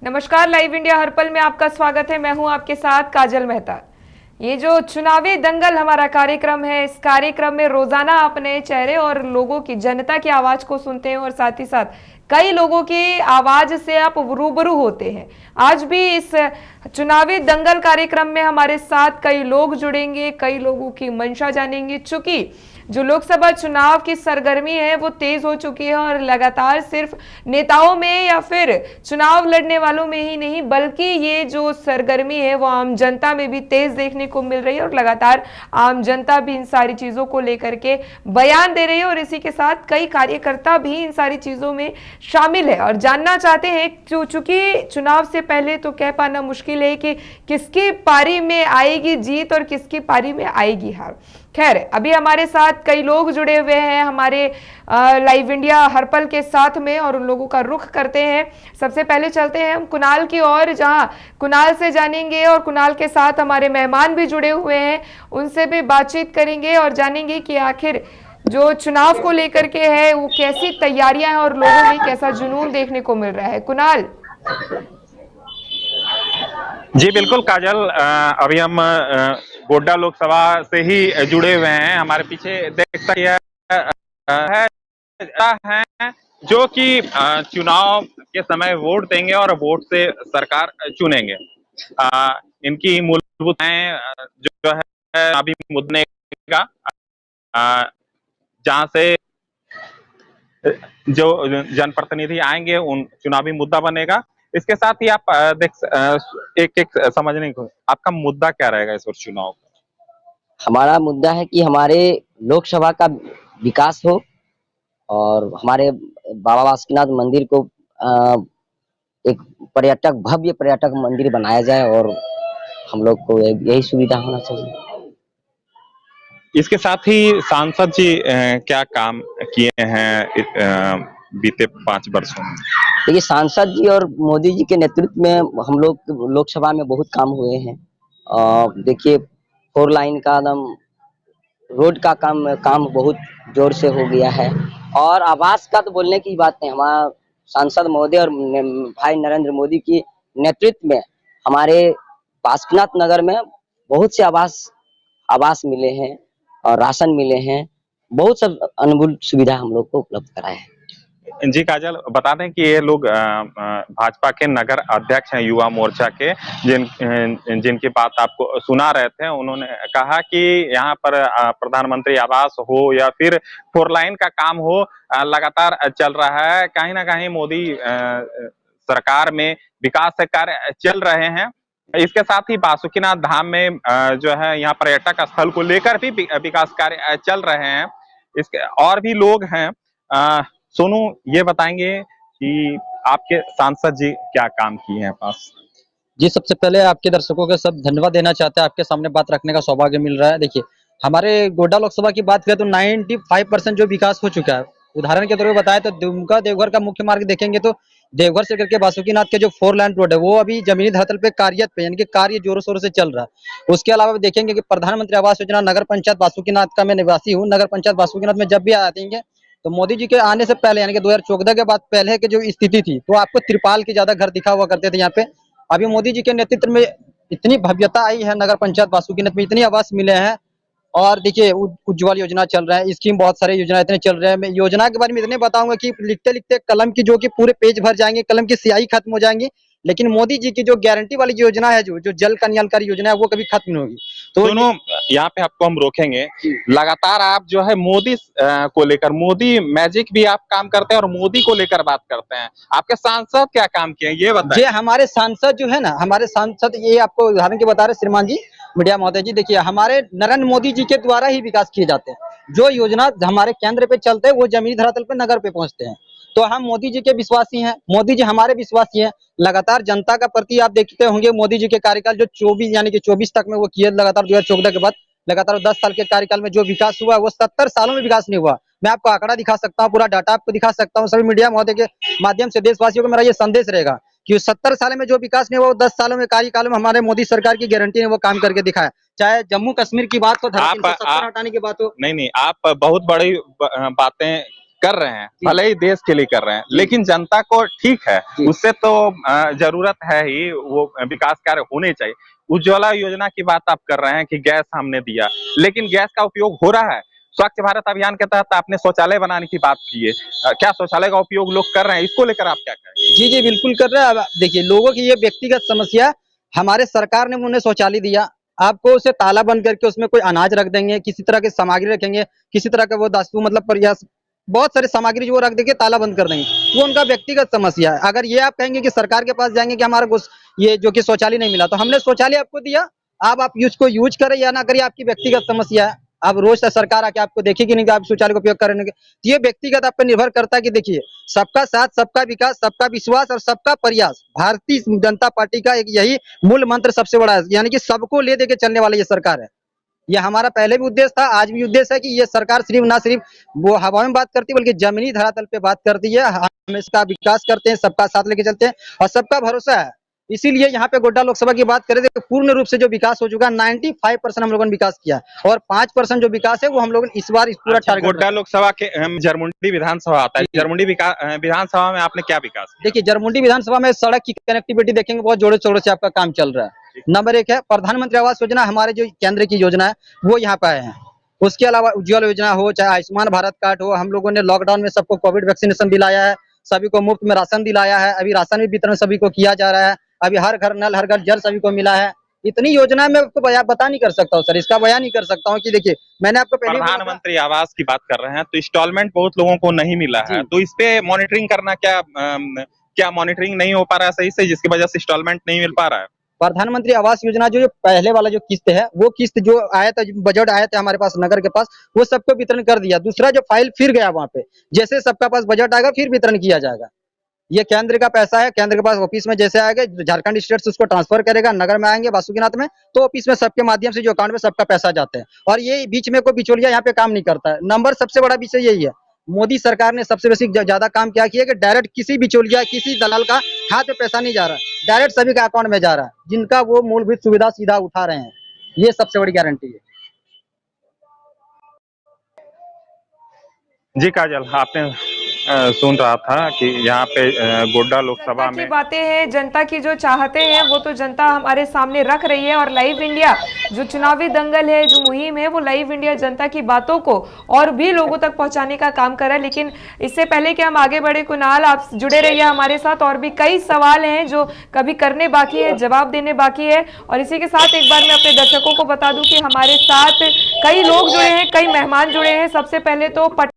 नमस्कार, live India हर पल में आपका स्वागत है। मैं हूं आपके साथ काजल मेहता। ये जो चुनावी दंगल हमारा कार्यक्रम है, इस कार्यक्रम में रोजाना आप नए चेहरे और लोगों की, जनता की आवाज को सुनते हैं और साथ ही साथ कई लोगों की आवाज से आप रूबरू होते हैं। आज भी इस चुनावी दंगल कार्यक्रम में हमारे साथ कई लोग जुड़ेंगे, कई लोगों की मंशा जानेंगे। चूंकि जो लोकसभा चुनाव की सरगर्मी है वो तेज हो चुकी है और लगातार सिर्फ नेताओं में या फिर चुनाव लड़ने वालों में ही नहीं, बल्कि ये जो सरगर्मी है वो आम जनता में भी तेज देखने को मिल रही है और लगातार आम जनता भी इन सारी चीजों को लेकर के बयान दे रही है और इसी के साथ कई कार्यकर्ता भी इन सारी चीजों में शामिल है और जानना चाहते हैं। चूंकि चुनाव से पहले तो कह पाना मुश्किल है कि किसकी पारी में आएगी जीत और किसकी पारी में आएगी हार। खैर, अभी हमारे साथ कई लोग जुड़े हुए हैं हमारे लाइव इंडिया हर पल के साथ में और उन लोगों का रुख करते हैं। सबसे पहले चलते हैं हम कुणाल की ओर, जहां कुणाल से जानेंगे और कुणाल के साथ हमारे मेहमान भी जुड़े हुए हैं, उनसे भी बातचीत करेंगे और जानेंगे कि आखिर जो चुनाव को लेकर के है वो कैसी तैयारियां हैं और लोगों में कैसा जुनून देखने को मिल रहा है। कुणाल जी बिल्कुल काजल, अभी हम गोड्डा लोकसभा से ही जुड़े हुए हैं। हमारे पीछे देख सकते हैं जो कि चुनाव के समय वोट देंगे और वोट से सरकार चुनेंगे। इनकी मूलभूत जो है अभी मुद्दे का जहां से जो जनप्रतिनिधि आएंगे उन चुनावी मुद्दा बनेगा। इसके साथ ही आप एक एक समझने को आपका मुद्दा क्या रहेगा इस वर्ष चुनाव का? हमारा मुद्दा है कि हमारे लोकसभा का विकास हो और हमारे बाबा बासुकीनाथ मंदिर को एक भव्य पर्यटक मंदिर बनाया जाए और हम लोग को यही सुविधा होना चाहिए। इसके साथ ही सांसद जी क्या काम किए हैं बीते 5 वर्षों में? देखिए, सांसद जी और मोदी जी के नेतृत्व में हम लोग लोकसभा में बहुत काम हुए हैं। देखिए, 4 लाइन का एकदम रोड का काम बहुत जोर से हो गया है और आवास का तो बोलने की बात नहीं। हमारा सांसद महोदय और भाई नरेंद्र मोदी की नेतृत्व में हमारे बासुकीनाथ नगर में बहुत से आवास मिले हैं और राशन मिले हैं। बहुत सब अनुकूल सुविधा हम लोग को उपलब्ध कराए हैं। जी काजल, बता दें कि ये लोग भाजपा के नगर अध्यक्ष हैं युवा मोर्चा के, जिनकी बात आपको सुना रहे थे। उन्होंने कहा कि यहाँ पर प्रधानमंत्री आवास हो या फिर 4 लाइन का काम हो, लगातार चल रहा है। कहीं ना कहीं मोदी सरकार में विकास के कार्य चल रहे हैं। इसके साथ ही बासुकीनाथ धाम में जो है यहाँ पर्यटक स्थल को लेकर भी विकास कार्य चल रहे हैं। इसके और भी लोग हैं। सोनू, ये बताएंगे कि आपके सांसद जी क्या काम किए हैं पास? जी, सबसे पहले आपके दर्शकों के सब धन्यवाद देना चाहते हैं। आपके सामने बात रखने का सौभाग्य मिल रहा है। देखिए, हमारे गोड्डा लोकसभा की बात करें तो 95% जो विकास हो चुका है। उदाहरण के तौर पर बताएं तो दुमका देवघर का मुख्य मार्ग देखेंगे तो देवघर से करके बासुकीनाथ के जो 4 लाइन रोड है वो अभी जमीनी धरातल पे कार्यरत पे, यानी कि कार्य जोरों शोरों से चल रहा है। उसके अलावा देखेंगे कि प्रधानमंत्री आवास योजना नगर पंचायत बासुकीनाथ का मैं निवासी हूँ। नगर पंचायत बासुकीनाथ में जब भी आएंगे तो मोदी जी के आने से पहले, यानी कि 2014 के बाद पहले की जो स्थिति थी, तो आपको त्रिपाल की ज्यादा घर दिखा हुआ करते थे यहाँ पे। अभी मोदी जी के नेतृत्व में इतनी भव्यता आई है नगर पंचायत बासुकीनाथ में, इतनी आवास मिले हैं। और देखिए, उज्ज्वल योजना चल रहा है, स्कीम बहुत सारे योजना इतने चल रहे हैं। मैं योजना के बारे में इतने बताऊंगा कि लिखते लिखते कलम की जो कि पूरे पेज भर जाएंगे, कलम की स्याही खत्म हो जाएंगी। लेकिन मोदी जी की जो गारंटी वाली योजना है, जो जल कल्याणकारी योजना है, वो कभी खत्म नहीं होगी। तो दोनों यहाँ पे आपको हम रोकेंगे। लगातार आप जो है मोदी को लेकर, मोदी मैजिक भी आप काम करते हैं और मोदी को लेकर बात करते हैं। आपके सांसद क्या काम किए ये बताइए। ये हमारे सांसद जो है ना, हमारे सांसद, ये आपको उदाहरण के बता रहे श्रीमान जी, मीडिया महोदय जी, देखिए हमारे नरेंद्र मोदी जी के द्वारा ही विकास किए जाते हैं। जो योजना हमारे केंद्र पे चलते हैं वो जमीनी धरातल पे नगर पे पहुंचते हैं। तो हम मोदी जी के विश्वासी हैं, मोदी जी हमारे विश्वासी हैं। लगातार जनता का प्रति आप देखते होंगे मोदी जी के कार्यकाल जो 24 यानी कि 24 तक में वो किए, लगातार 2014 के बाद लगातार 10 साल के कार्यकाल में जो विकास हुआ वो 70 सालों में विकास नहीं हुआ। मैं आपको आंकड़ा दिखा सकता हूँ, पूरा डाटा आपको दिखा सकता हूँ। सभी मीडिया महोदय के माध्यम से देशवासियों को मेरा ये संदेश रहेगा कि 70 साल में जो विकास नहीं हुआ वो 10 सालों में कार्यकाल में हमारे मोदी सरकार की गारंटी ने वो काम करके दिखाया। चाहे जम्मू कश्मीर की बात हो, 370 हटाने की बात हो। नहीं, आप बहुत बड़ी बातें कर रहे हैं, भले ही देश के लिए कर रहे हैं, लेकिन जनता को ठीक है, उससे तो जरूरत है ही, वो विकास कार्य होने चाहिए। उज्ज्वला योजना की बात आप कर रहे हैं कि गैस हमने दिया, लेकिन गैस का उपयोग हो रहा है। स्वच्छ भारत अभियान के तहत आपने शौचालय बनाने की बात की है, क्या शौचालय का उपयोग लोग कर रहे हैं? इसको लेकर आप क्या कहेंगे? जी जी बिल्कुल कर रहे हैं। अब देखिए लोगों की ये व्यक्तिगत समस्या है। हमारे सरकार ने उन्हें शौचालय दिया, आपको उसे ताला बंद करके उसमें कोई अनाज रख देंगे, किसी तरह की सामग्री रखेंगे, किसी तरह का वो वस्तु मतलब प्रयास बहुत सारी सामग्री जो वो रख देंगे, ताला बंद कर देंगे, वो उनका व्यक्तिगत समस्या है। अगर ये आप कहेंगे कि सरकार के पास जाएंगे कि हमारा ये जो कि शौचालय नहीं मिला, तो हमने शौचालय आपको दिया, आप उसको यूज करें या ना करें, आपकी व्यक्तिगत समस्या है। अब रोज सरकार आके आपको देखेगी नहीं कि आप शौचालय का उपयोग करेंगे, तो ये व्यक्तिगत आप पर निर्भर करता है कि देखिए सबका साथ, सबका विकास, सबका विश्वास और सबका प्रयास, भारतीय जनता पार्टी का एक यही मूल मंत्र सबसे बड़ा है, यानी कि सबको ले दे के चलने वाली ये सरकार है। ये हमारा पहले भी उद्देश्य था, आज भी उद्देश्य है कि ये सरकार सिर्फ ना सिर्फ वो हवा में बात करती है, बल्कि जमीनी धरातल पे बात करती है। हम इसका विकास करते हैं, सबका साथ लेके चलते हैं और सबका भरोसा है। इसीलिए यहाँ पे गोड्डा लोकसभा की बात करें तो पूर्ण रूप से जो विकास हो चुका है, 95% हम लोगों ने विकास किया है और 5% जो विकास है वो हम लोग इस बार इस पूरा टारगेट। गोड्डा लोकसभा के जरमुंडी विधानसभा आता है, जरमुंडी विधानसभा में आपने क्या विकास किया? देखिए जरमुंडी विधानसभा में सड़क की कनेक्टिविटी देखेंगे, बहुत जोड़े शोरों से आपका काम चल रहा है। नंबर 1 है प्रधानमंत्री आवास योजना, हमारे जो केंद्र की योजना है वो यहाँ पे आए हैं। उसके अलावा उज्ज्वल योजना हो, चाहे आयुष्मान भारत कार्ड हो, हम लोगों ने लॉकडाउन में सबको कोविड वैक्सीनेशन दिलाया है, सभी को मुफ्त में राशन दिलाया है, अभी राशन भी वितरण सभी को किया जा रहा है, अभी हर घर नल हर घर जल सभी को मिला है। इतनी योजना मैं आपको बता नहीं कर सकता हूँ सर, इसका बयान नहीं कर सकता हूँ कि देखिए मैंने आपको पहले प्रधानमंत्री आवास की बात कर रहे हैं तो इंस्टॉलमेंट बहुत लोगों को नहीं मिला है, तो इस पे मॉनिटरिंग करना क्या मॉनिटरिंग नहीं हो पा रहा है सही से, जिसकी वजह से इंस्टॉलमेंट नहीं मिल पा रहा है? प्रधानमंत्री आवास योजना जो पहले वाला जो किस्त है, वो किस्त जो आया था, बजट आया था हमारे पास नगर के पास, वो सबको वितरण कर दिया। दूसरा जो फाइल फिर गया वहां पे, जैसे सबका पास बजट आएगा फिर वितरण किया जाएगा। ये केंद्र का पैसा है, केंद्र के पास ऑफिस में जैसे आएगा, झारखंड स्टेट से उसको ट्रांसफर करेगा, नगर में आएंगे बासुकीनाथ में, तो ऑफिस में सबके माध्यम से जो अकाउंट में सबका पैसा जाता है और ये बीच में कोई बिचौलिया यहाँ पे काम नहीं करता है। नंबर सबसे बड़ा विषय यही है, मोदी सरकार ने सबसे बेसिक ज्यादा काम क्या किया कि डायरेक्ट किसी बिचौलिया किसी दलाल का हाथ में पैसा नहीं जा रहा, डायरेक्ट सभी का अकाउंट में जा रहा है, जिनका वो मूलभूत सुविधा सीधा उठा रहे हैं। ये सबसे बड़ी गारंटी है। जी काजल, आपने सुन रहा था कि यहाँ पे गोड्डा लोकसभा में बातें हैं, जनता की जो चाहते हैं वो तो जनता हमारे सामने रख रही है और लाइव इंडिया जो चुनावी दंगल है, जो मुहिम है, वो लाइव इंडिया जनता की बातों को और भी लोगों तक पहुंचाने का काम कर रहा है। लेकिन इससे पहले कि हम आगे बढ़े, कुणाल आप जुड़े रहिए हमारे साथ, और भी कई सवाल हैं जो कभी करने बाकी है, जवाब देने बाकी है। और इसी के साथ एक बार मैं अपने दर्शकों को बता दूं कि हमारे साथ कई लोग जुड़े हैं, कई मेहमान जुड़े हैं। सबसे पहले तो